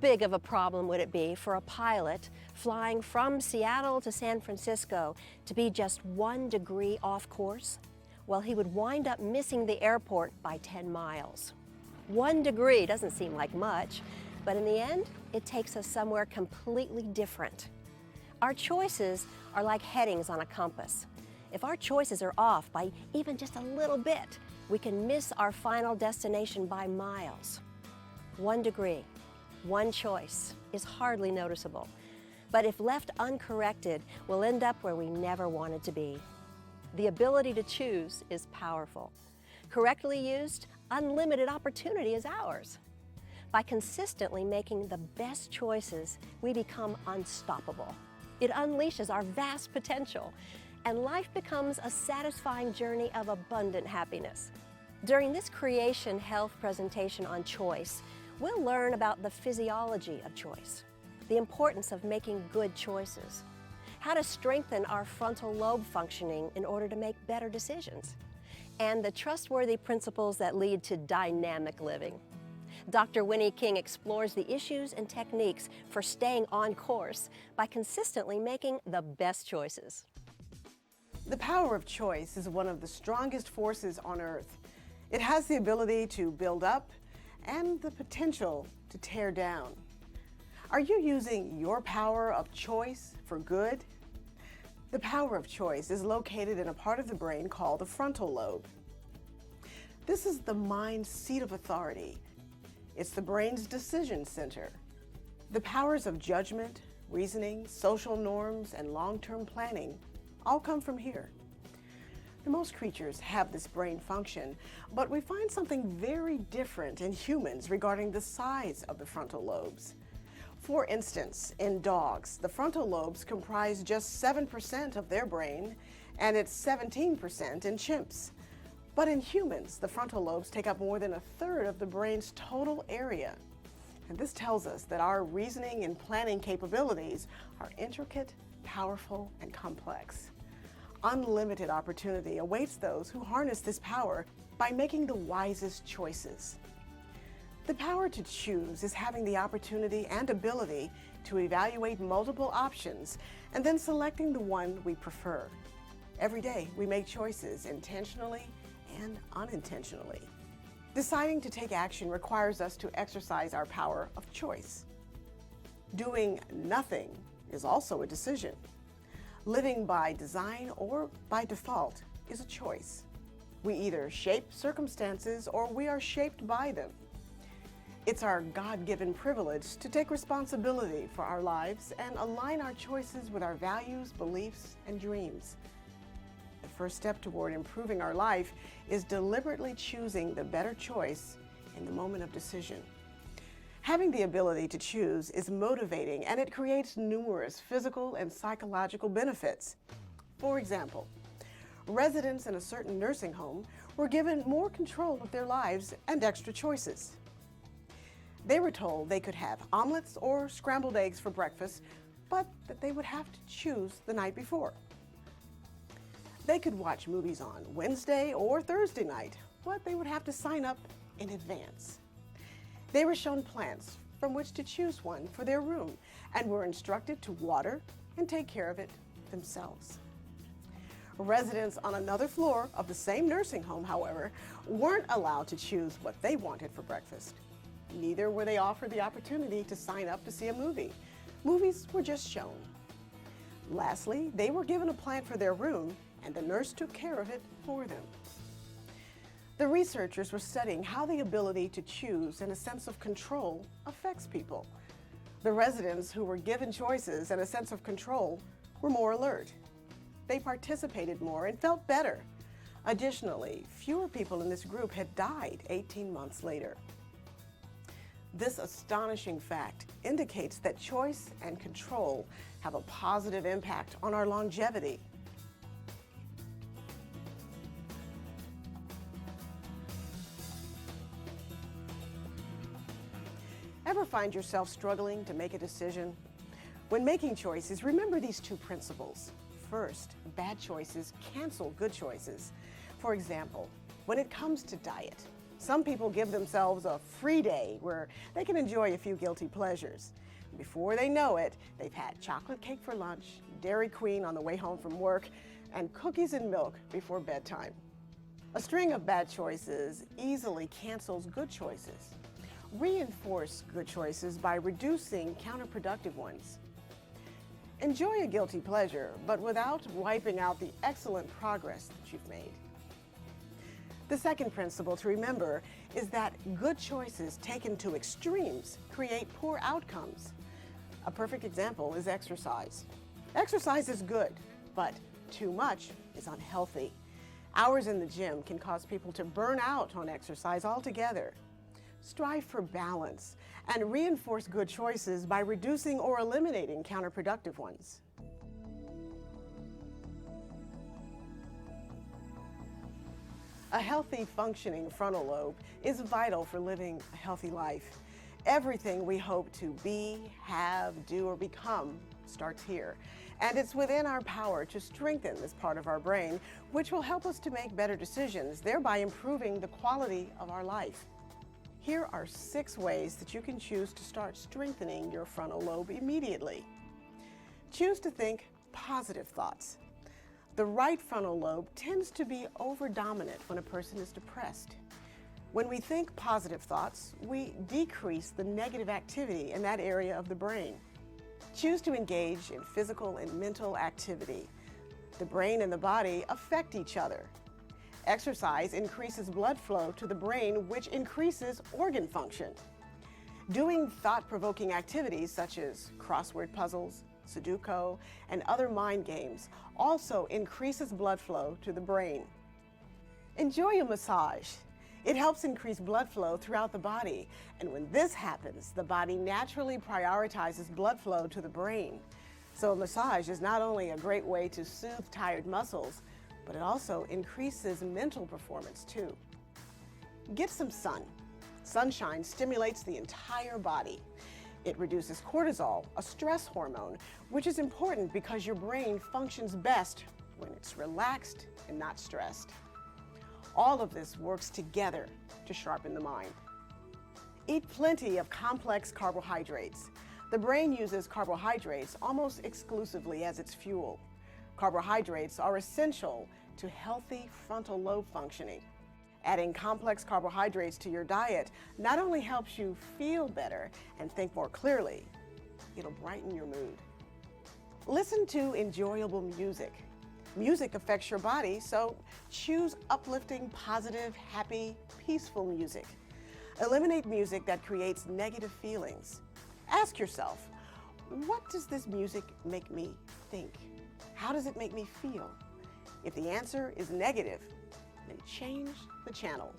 big of a problem would it be for a pilot flying from Seattle to San Francisco to be just 1 degree off course? Well, he would wind up missing the airport by 10 miles. 1 degree doesn't seem like much, but in the end, it takes us somewhere completely different. Our choices are like headings on a compass. If our choices are off by even just a little bit, we can miss our final destination by miles. 1 degree, 1 choice is hardly noticeable, but if left uncorrected, we'll end up where we never wanted to be. The ability to choose is powerful. Correctly used, unlimited opportunity is ours. By consistently making the best choices, we become unstoppable. It unleashes our vast potential, and life becomes a satisfying journey of abundant happiness. During this Creation Health presentation on choice, we'll learn about the physiology of choice, the importance of making good choices, how to strengthen our frontal lobe functioning in order to make better decisions, and the trustworthy principles that lead to dynamic living. Dr. Winnie King explores the issues and techniques for staying on course by consistently making the best choices. The power of choice is one of the strongest forces on earth. It has the ability to build up and the potential to tear down. Are you using your power of choice for good? The power of choice is located in a part of the brain called the frontal lobe. This is the mind's seat of authority. It's the brain's decision center. The powers of judgment, reasoning, social norms, and long-term planning all come from here. Most creatures have this brain function, but we find something very different in humans regarding the size of the frontal lobes. For instance, in dogs, the frontal lobes comprise just 7% of their brain, and it's 17% in chimps. But in humans, the frontal lobes take up more than 1/3 of the brain's total area. And this tells us that our reasoning and planning capabilities are intricate, powerful, and complex. Unlimited opportunity awaits those who harness this power by making the wisest choices. The power to choose is having the opportunity and ability to evaluate multiple options and then selecting the one we prefer. Every day, we make choices intentionally and unintentionally. Deciding to take action requires us to exercise our power of choice. Doing nothing is also a decision. Living by design or by default is a choice. We either shape circumstances or we are shaped by them. It's our God-given privilege to take responsibility for our lives and align our choices with our values, beliefs, and dreams. The first step toward improving our life is deliberately choosing the better choice in the moment of decision. Having the ability to choose is motivating, and it creates numerous physical and psychological benefits. For example, residents in a certain nursing home were given more control of their lives and extra choices. They were told they could have omelets or scrambled eggs for breakfast, but that they would have to choose the night before. They could watch movies on Wednesday or Thursday night, but they would have to sign up in advance. They were shown plants from which to choose one for their room and were instructed to water and take care of it themselves. Residents on another floor of the same nursing home, however, weren't allowed to choose what they wanted for breakfast. Neither were they offered the opportunity to sign up to see a movie. Movies were just shown. Lastly, they were given a plant for their room, and the nurse took care of it for them. The researchers were studying how the ability to choose and a sense of control affects people. The residents who were given choices and a sense of control were more alert. They participated more and felt better. Additionally, fewer people in this group had died 18 months later. This astonishing fact indicates that choice and control have a positive impact on our longevity. Ever find yourself struggling to make a decision? When making choices, remember these 2 principles. First, bad choices cancel good choices. For example, when it comes to diet, Some people give themselves a free day where they can enjoy a few guilty pleasures. Before they know it, they've had chocolate cake for lunch, Dairy Queen on the way home from work, and cookies and milk before bedtime. A string of bad choices easily cancels good choices. Reinforce good choices by reducing counterproductive ones. Enjoy a guilty pleasure, but without wiping out the excellent progress that you've made. The second principle to remember is that good choices taken to extremes create poor outcomes. A perfect example is exercise. Exercise is good, but too much is unhealthy. Hours in the gym can cause people to burn out on exercise altogether. Strive for balance and reinforce good choices by reducing or eliminating counterproductive ones. A healthy, functioning frontal lobe is vital for living a healthy life. Everything we hope to be, have, do, or become starts here. And it's within our power to strengthen this part of our brain, which will help us to make better decisions, thereby improving the quality of our life. Here are 6 ways that you can choose to start strengthening your frontal lobe immediately. Choose to think positive thoughts. The right frontal lobe tends to be over-dominant when a person is depressed. When we think positive thoughts, we decrease the negative activity in that area of the brain. Choose to engage in physical and mental activity. The brain and the body affect each other. Exercise increases blood flow to the brain, which increases organ function. Doing thought-provoking activities such as crossword puzzles, Sudoku, and other mind games also increases blood flow to the brain. Enjoy a massage. It helps increase blood flow throughout the body, and when this happens, the body naturally prioritizes blood flow to the brain. So a massage is not only a great way to soothe tired muscles, but it also increases mental performance too. Get some sun. Sunshine stimulates the entire body. It reduces cortisol, a stress hormone, which is important because your brain functions best when it's relaxed and not stressed. All of this works together to sharpen the mind. Eat plenty of complex carbohydrates. The brain uses carbohydrates almost exclusively as its fuel. Carbohydrates are essential to healthy frontal lobe functioning. Adding complex carbohydrates to your diet not only helps you feel better and think more clearly, it'll brighten your mood. Listen to enjoyable music. Music affects your body, so choose uplifting, positive, happy, peaceful music. Eliminate music that creates negative feelings. Ask yourself, what does this music make me think? How does it make me feel? If the answer is negative, then change the channel.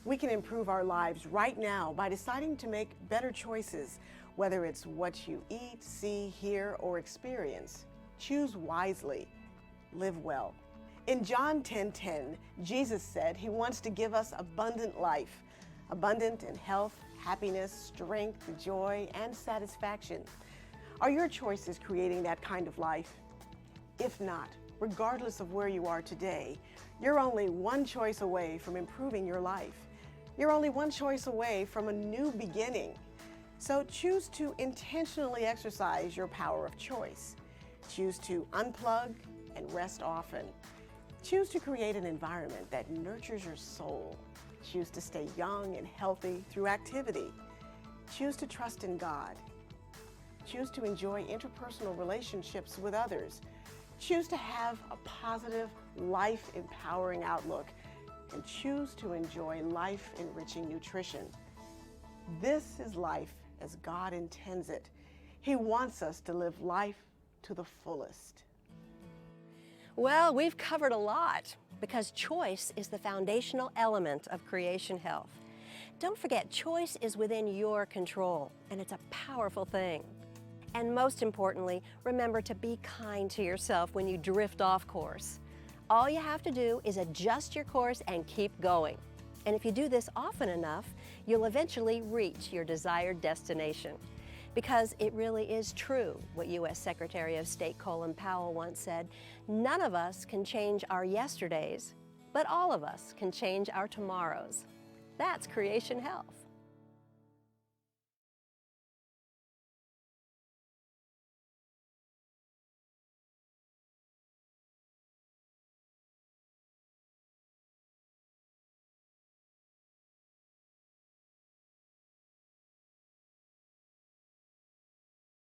We can improve our lives right now by deciding to make better choices, whether it's what you eat, see, hear, or experience. Choose wisely. Live well. In John 10:10, Jesus said he wants to give us abundant life, abundant in health, happiness, strength, joy, and satisfaction. Are your choices creating that kind of life? If not, regardless of where you are today, you're only one choice away from improving your life. You're only one choice away from a new beginning. So choose to intentionally exercise your power of choice. Choose to unplug and rest often. Choose to create an environment that nurtures your soul. Choose to stay young and healthy through activity. Choose to trust in God. Choose to enjoy interpersonal relationships with others. Choose to have a positive, life-empowering outlook, and choose to enjoy life-enriching nutrition. This is life as God intends it. He wants us to live life to the fullest. Well, we've covered a lot because choice is the foundational element of creation health. Don't forget, choice is within your control, and it's a powerful thing. And most importantly, remember to be kind to yourself when you drift off course. All you have to do is adjust your course and keep going. And if you do this often enough, you'll eventually reach your desired destination. Because it really is true what U.S. Secretary of State Colin Powell once said, none of us can change our yesterdays, but all of us can change our tomorrows. That's creation health.